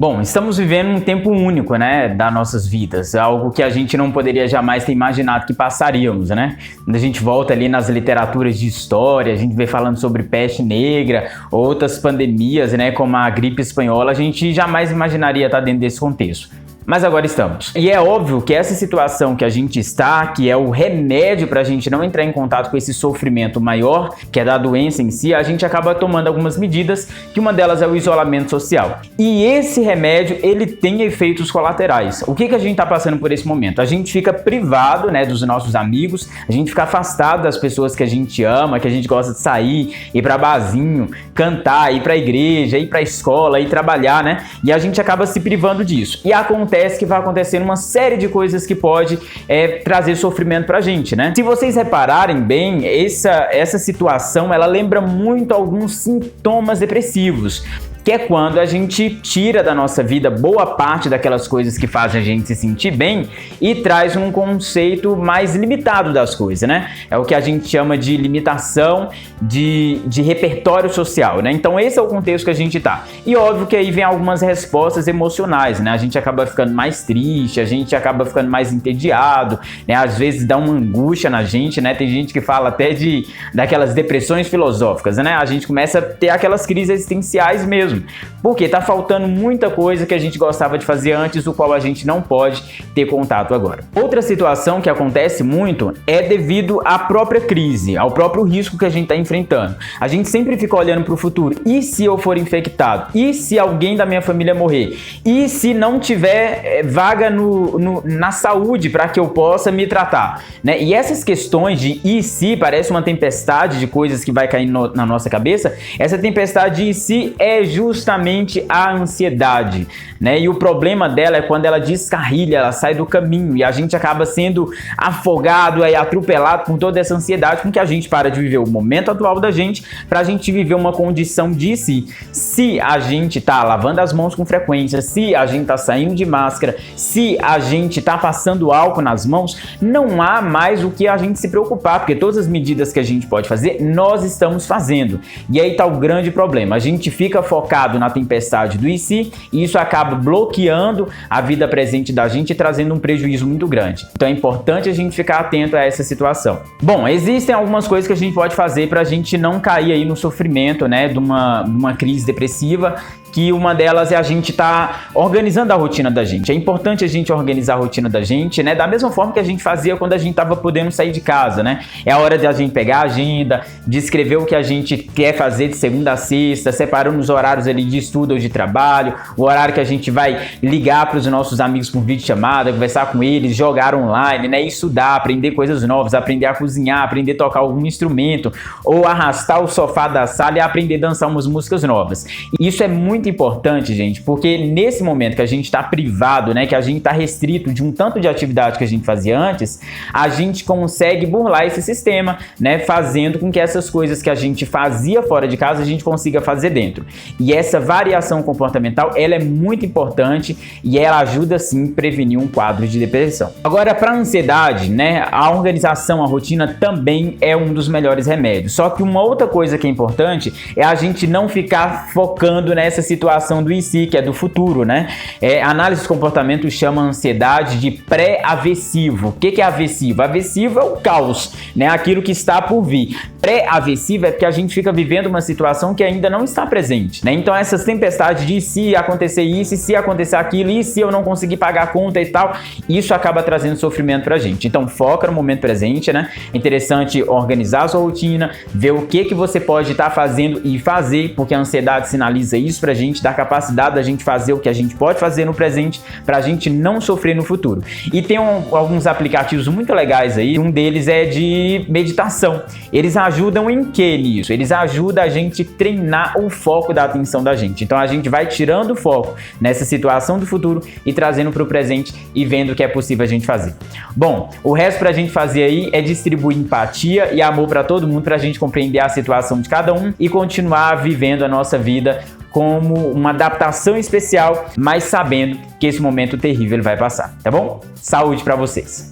Bom, estamos vivendo um tempo único, né, das nossas vidas, algo que a gente não poderia jamais ter imaginado que passaríamos, né? Quando a gente volta ali nas literaturas de história, a gente vê falando sobre peste negra, outras pandemias, né, como a gripe espanhola, a gente jamais imaginaria estar dentro desse contexto. Mas agora estamos. E é óbvio que essa situação que a gente está, que é o remédio para a gente não entrar em contato com esse sofrimento maior, que é da doença em si, a gente acaba tomando algumas medidas, que uma delas é o isolamento social. E esse remédio, ele tem efeitos colaterais. O que a gente está passando por esse momento? A gente fica privado, né, dos nossos amigos, a gente fica afastado das pessoas que a gente ama, que a gente gosta de sair, ir para barzinho, cantar, ir para a igreja, ir para a escola, ir trabalhar, né? E a gente acaba se privando disso. E acontece que vai acontecendo uma série de coisas que pode trazer sofrimento pra gente, né? Se vocês repararem bem, essa situação, ela lembra muito alguns sintomas depressivos, que é quando a gente tira da nossa vida boa parte daquelas coisas que fazem a gente se sentir bem e traz um conceito mais limitado das coisas, né? É o que a gente chama de limitação de repertório social, né? Então esse é o contexto que a gente tá. E óbvio que aí vem algumas respostas emocionais, né? A gente acaba ficando mais triste, a gente acaba ficando mais entediado, né? Às vezes dá uma angústia na gente, né? Tem gente que fala até daquelas depressões filosóficas, né? A gente começa a ter aquelas crises existenciais mesmo. Porque tá faltando muita coisa que a gente gostava de fazer antes, o qual a gente não pode ter contato agora. Outra situação que acontece muito é devido à própria crise, ao próprio risco que a gente tá enfrentando. A gente sempre fica olhando para o futuro. E se eu for infectado? E se alguém da minha família morrer? E se não tiver vaga na saúde para que eu possa me tratar? Né? E essas questões de e se, parece uma tempestade de coisas que vai cair na nossa cabeça. Essa tempestade de e se é justamente a ansiedade, né? E o problema dela é quando ela descarrilha, ela sai do caminho e a gente acaba sendo afogado, atropelado por toda essa ansiedade, com que a gente para de viver o momento atual da gente para a gente viver uma condição de si. Se a gente tá lavando as mãos com frequência, se a gente tá saindo de máscara, se a gente tá passando álcool nas mãos, não há mais o que a gente se preocupar, porque todas as medidas que a gente pode fazer, nós estamos fazendo. E aí tá o grande problema. A gente fica focado na tempestade do e se, e isso acaba bloqueando a vida presente da gente e trazendo um prejuízo muito grande. Então é importante a gente ficar atento a essa situação. Bom, existem algumas coisas que a gente pode fazer para a gente não cair aí no sofrimento, né, de uma crise depressiva, que uma delas é a gente estar organizando a rotina da gente. É importante a gente organizar a rotina da gente, né? Da mesma forma que a gente fazia quando a gente estava podendo sair de casa, né? É a hora de a gente pegar a agenda, de escrever o que a gente quer fazer de segunda a sexta, separando os horários ali de estudo ou de trabalho, o horário que a gente vai ligar para os nossos amigos por videochamada, conversar com eles, jogar online, né? Estudar, aprender coisas novas, aprender a cozinhar, aprender a tocar algum instrumento, ou arrastar o sofá da sala e aprender a dançar umas músicas novas. Isso é muito importante, gente, porque nesse momento que a gente está privado, né, que a gente está restrito de um tanto de atividade que a gente fazia antes, a gente consegue burlar esse sistema, né, fazendo com que essas coisas que a gente fazia fora de casa, a gente consiga fazer dentro. E essa variação comportamental, ela é muito importante e ela ajuda, sim, a prevenir um quadro de depressão. Agora, para a ansiedade, né, a organização, a rotina também é um dos melhores remédios. Só que uma outra coisa que é importante é a gente não ficar focando nessa situação do e se, que é do futuro, né? A análise de comportamento chama a ansiedade de pré-aversivo. O que é aversivo? Aversivo é o caos, né? Aquilo que está por vir. Pré-aversivo é porque a gente fica vivendo uma situação que ainda não está presente, né? Então essas tempestades de se acontecer isso, e se acontecer aquilo, e se eu não conseguir pagar a conta e tal, isso acaba trazendo sofrimento pra gente. Então foca no momento presente, né? É interessante organizar a sua rotina, ver o que você pode estar fazendo e fazer, porque a ansiedade sinaliza isso pra gente, dá capacidade da gente fazer o que a gente pode fazer no presente pra gente não sofrer no futuro. E tem alguns aplicativos muito legais aí, um deles é de meditação. Eles ajudam em que nisso? Eles ajudam a gente treinar o foco da atenção da gente. Então a gente vai tirando o foco nessa situação do futuro e trazendo para o presente e vendo o que é possível a gente fazer. Bom, o resto pra gente fazer aí é distribuir empatia e amor para todo mundo, pra gente compreender a situação de cada um e continuar vivendo a nossa vida como uma adaptação especial, mas sabendo que esse momento terrível ele vai passar, tá bom? Saúde para vocês!